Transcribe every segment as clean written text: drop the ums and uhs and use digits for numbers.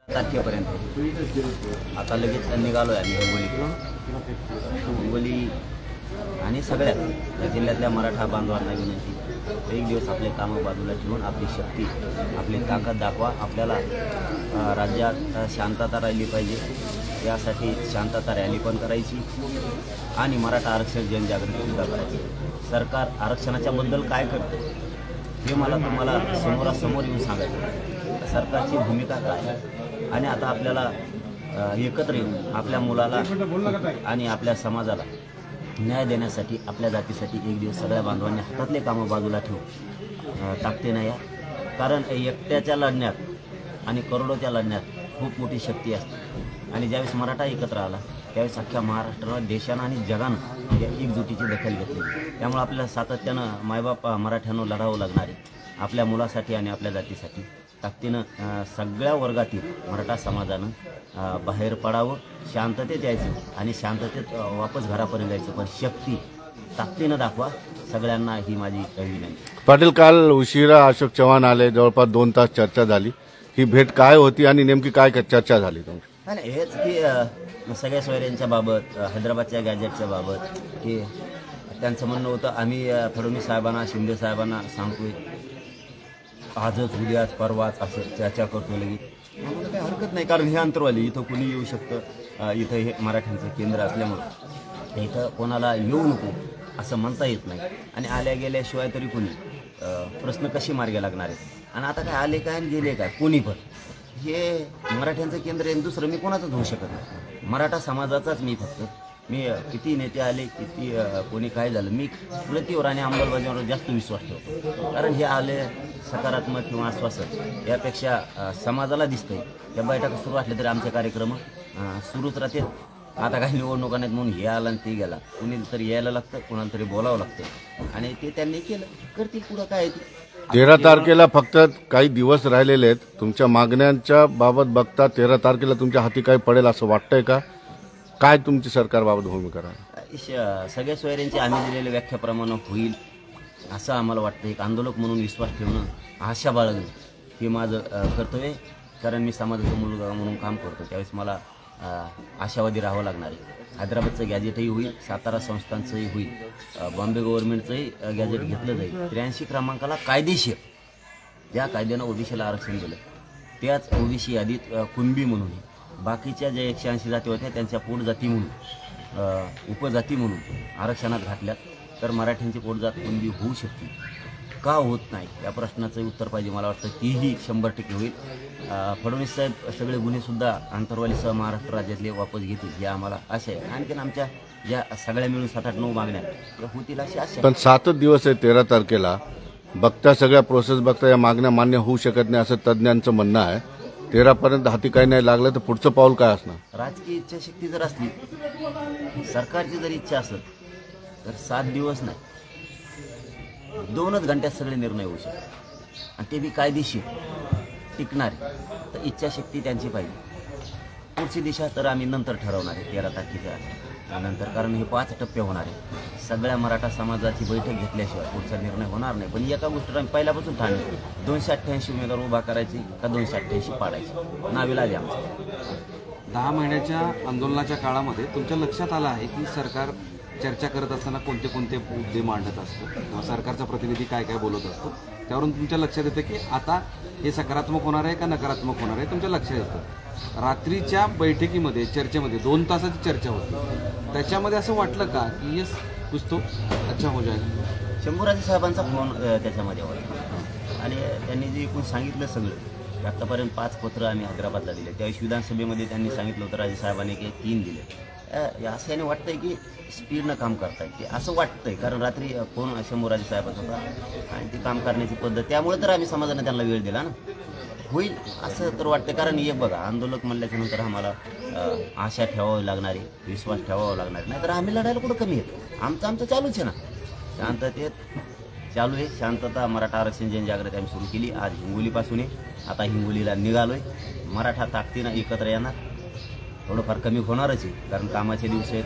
तारखेपर्यंत आता लगेच निघालो आहे हिंगोली आणि सगळ्याच या जिल्ह्यातल्या मराठा बांधवांना विनंती, एक दिवस आपले कामं बाजूला ठेवून आपली शक्ती, आपली ताकद दाखवा. आपल्याला राज्यात शांतता राहिली पाहिजे, यासाठी शांतता रॅली पण करायची आणि मराठा आरक्षण जनजागृतीसुद्धा करायची. सरकार आरक्षणाच्या बद्दल काय करते हे मला तुम्हाला समोरासमोर येऊन सांगायचं. सरकारची भूमिका काय आणि आता आपल्याला एकत्र येऊन आपल्या मुलाला आणि आपल्या समाजाला न्याय देण्यासाठी, आपल्या जातीसाठी एक दिवस सगळ्या बांधवांनी हातातले कामं बाजूला ठेवून ताकदीनं या. कारण एकट्याच्या लढण्यात आणि करोडोच्या लढण्यात खूप मोठी शक्ती असते आणि ज्यावेळेस मराठा एकत्र आला त्यावेळेस अख्ख्या महाराष्ट्राला, देशानं आणि जगानं या एकजुटीची दखल घेतली. त्यामुळे आपल्याला सातत्यानं मायबाप मराठ्यानं लढावं लागणार आहे आपल्या मुलासाठी आणि आपल्या जातीसाठी. ताकदीनं सगळ्या वर्गातील मराठा समाजानं बाहेर पडावं, शांततेत यायचं आणि शांततेत वापस घरापर्यंत जायचं, पण शक्ती ताकदीनं दाखवा. सगळ्यांना ही माझी विनंती. पाटील, काल उशिरा अशोक चव्हाण आले, जवळपास 2 तास चर्चा झाली. ही भेट काय होती आणि नेमकी काय चर्चा झाली तुमची? नाही, हेच की सगळ्या सोयऱ्यांच्या बाबत, हैदराबादच्या गॅजेटच्या बाबत, की त्यांचं म्हणणं होतं आम्ही फडणवीस साहेबांना, शिंदे साहेबांना सांगतोय आजच, उद्याच, परवाच असं चर्चा करतो लगेच. आम्हाला काही हरकत नाही, कारण हे अंतरवाली इथं कुणी येऊ शकतं. इथं हे मराठ्यांचं केंद्र असल्यामुळं इथं कोणाला येऊ नको असं म्हणता येत नाही आणि आल्या गेल्याशिवाय तरी कोणी प्रश्न कसे मार्गी लागणार आहेत. आणि आता काय आले काय आणि गेले काय, कोणी पण हे मराठ्यांचं केंद्र आहे, दुसरं मी कोणाचंच होऊ शकत नाही. मराठा समाजाचाच मी किती नेते आले, किती कोणी काय झालं, मी कृतीवर आणि अंमलबजावणीवर जास्त विश्वास ठेवतो. कारण हे आले सकारात्मक किंवा आश्वासन यापेक्षा समाजाला दिसतंय. या बैठका सुरू असल्या तरी आमचे कार्यक्रम सुरूच राहतील. आता काही निवडणुका नाहीत म्हणून हे आला आणि ते गेला, कुणी तरी यायला लागतं, कुणाला तरी बोलावं लागतं आणि ते त्यांनी केलं, करतील. पुढं काय आहे 13 तारखेला फक्त काही दिवस राहिलेले आहेत. तुमच्या मागण्यांच्या बाबत बघता 13 तारखेला तुमच्या हाती काय पडेल असं वाटतंय का? काय तुमची सरकारबाबत भूमिका आहे? सगळ्या सोयऱ्यांची आम्ही दिलेल्या व्याख्याप्रमाणे होईल असं आम्हाला वाटतं. एक आंदोलक म्हणून विश्वास ठेवणं, आशा बाळगणं हे माझं कर्तव्य आहे. कारण मी समाजाचा मुलगा म्हणून काम करतो, त्यावेळेस मला आशावादी राहावं लागणार आहे. हैदराबादचं गॅजेटही होईल, सातारा संस्थांचंही होईल, बॉम्बे गव्हर्नमेंटचंही गॅजेट घेतलं जाईल. 83 क्रमांकाला कायदेशीर, ज्या कायद्यानं ओबीसीला आरक्षण दिलं त्याच ओबीसी यादीत कुणबी म्हणून, बाकीच्या ज्या 180 जाती होत्या त्यांच्या पोटजाती म्हणून, उपजाती म्हणून आरक्षणात घातल्यात. तर मराठ्यांची पोटजात कुणबी होऊ शकते, का होत नाही या प्रश्नाचं उत्तर पाहिजे. मला वाटतं तीही 100% होईल. फडणवीस साहेब सगळे गुन्हेसुद्धा आंतरवालीसह महाराष्ट्र राज्यातले वापस घेतील हे आम्हाला आशा आहे. आणखीन आमच्या या सगळ्या मिळून 7-8-9 मागण्या होतील अशी आशा. पण 7 दिवस आहे 13 तारखेला, बघता सगळ्या प्रोसेस बघता या मागण्या मान्य होऊ शकत नाही असं तज्ज्ञांचं म्हणणं आहे. 13 पर्यंत हाती काही नाही लागलं तर पुढचं पाऊल काय असणार? राजकीय इच्छाशक्ती जर असली, सरकारची जर इच्छा असेल तर 7 दिवस नाही, 2च घंट्यात सगळे निर्णय होऊ शकतात आणि ते बी कायदेशीर टिकणारे. तर इच्छाशक्ती त्यांची पाहिजे. पुढची दिशा तर आम्ही नंतर ठरवणार आहे 13 तारखेच्या नंतर, कारण हे 5 टप्पे होणार आहे. सगळ्या मराठा समाजाची बैठक घेतल्याशिवाय पुढचा निर्णय होणार नाही. पण एका गोष्टीवर आम्ही पहिल्यापासून ठाणे 288 उमेदवार उभा करायची का 288 पाडायची, नाविलाज आहे आमचं. 10 महिन्याच्या आंदोलनाच्या काळामध्ये तुमच्या लक्षात आलं आहे की सरकार चर्चा करत असताना कोणते कोणते मुद्दे मांडत असतो किंवा सरकारचा प्रतिनिधी काय काय बोलत असतो, त्यावरून तुमच्या लक्षात येतं की आता हे सकारात्मक होणार आहे का नकारात्मक होणार आहे तुमच्या लक्षात येतं. रात्रीच्या बैठकीमध्ये, चर्चेमध्ये 2 तासाची चर्चा होती, त्याच्यामध्ये असं वाटलं का की येस कुछ तो अच्छा हो जाएगा? शंभूराजे साहेबांचा फोन त्याच्यामध्ये होता आणि त्यांनी जे एकूण सांगितलं सगळं, आत्तापर्यंत 5 पत्र आम्ही हैदराबादला दिले. त्यावेळेस विधानसभेमध्ये त्यांनी सांगितलं होतं राजे साहेबांनी की 3 दिले. असं याने वाटतंय की स्पीडनं काम करताय ते, असं वाटतंय. कारण रात्री फोन शंभूराजे साहेबांचा होता आणि ती काम करण्याची पद्धत, त्यामुळे तर आम्ही समाजाने त्यांना वेळ दिला ना. होईल असं तर वाटतं. कारण एक बघा, आंदोलक म्हणल्याच्या नंतर आम्हाला आशा ठेवावी लागणारी, विश्वास ठेवावा लागणार, नाही तर आम्ही लढायला कुठं कमी आहे. आमचं चालूच आहे ना, शांततेत चालू आहे. शांतता मराठा आरक्षण जनजागृती आम्ही सुरू केली आज हिंगोलीपासून आहे. आता हिंगोलीला निघालोय. मराठा ताकदीनं एकत्र येणार, थोडंफार कमी होणारच आहे कारण कामाचे दिवस आहेत,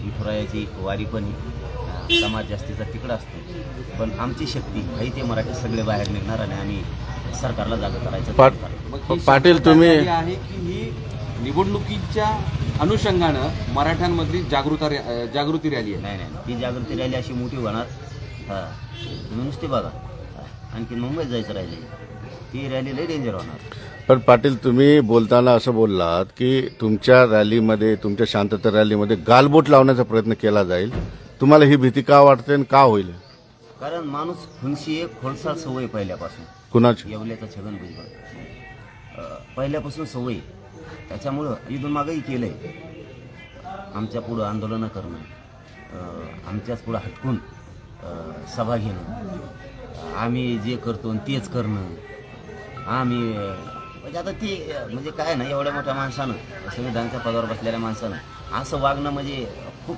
विठुरायाची वारी पण समाज जास्तीचा तिकडं असतो. पण आमची शक्ती काही ते मराठी सगळे बाहेर निघणार आणि आम्ही सरकारला जागा करायचं पाट- काम करायचं. मग ही पाटील, शांतता तुम्ही- रॅली आहे की ही निवडणुकीच्या अनुषंगानं मराठ्यांमधली जागृती रॅली आहे? नाही नाही, ती जागृती रॅली अशी मोठी होणार. हां, तुम्ही नुसती बघा. आणखी मुंबईत जायचं राहिले, ती रॅली लई डेंजर होणार. पण पाटील, तुम्ही बोलताना असं बोललात की तुमच्या रॅलीमध्ये, तुमच्या शांतता रॅलीमध्ये गालबोट लावण्याचा प्रयत्न केला जाईल. तुम्हाला ही भीती का वाटते आणि का होईल? कारण माणूस खुनशी एक खोलसाळ सवय पहिल्यापासून, कुणाची? येवल्याचा छगन भुजबळ पहिल्यापासून सवय. त्याच्यामुळं इथून मागंही केलं आहे. आमच्या पुढं आंदोलनं करणं, आमच्याच पुढं हटकून सभा घेणं, आम्ही जे करतो तेच करणं. आम्ही म्हणजे आता ती म्हणजे काय ना, एवढ्या मोठ्या माणसानं, संविधानाच्या पदावर बसलेल्या माणसानं असं वागणं म्हणजे खूप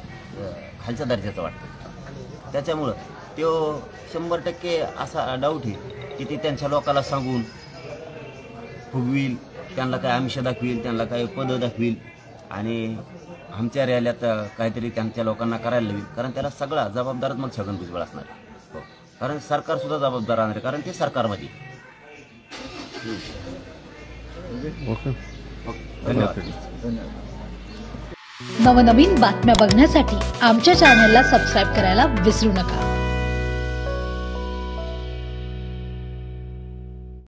खालच्या दर्जाचं वाटतं. त्याच्यामुळं तो 100% असा डाऊट आहे की ती त्यांच्या लोकांना सांगून फुगवील, त्यांना काय आमिष दाखवील, त्यांना काय पदं दाखवील आणि आमच्या रॅल्यात काहीतरी त्यांच्या लोकांना करायला लावेल. कारण त्याला सगळा जबाबदारच मग छगन भुजबळ असणार आहे. हो, कारण सरकारसुद्धा जबाबदार राहणार आहे, कारण ते सरकारमध्ये. ओके. धन्यवाद. नवनवीन बातम्या बघण्यासाठी आमच्या चॅनलला सबस्क्राईब करायला विसरू नका.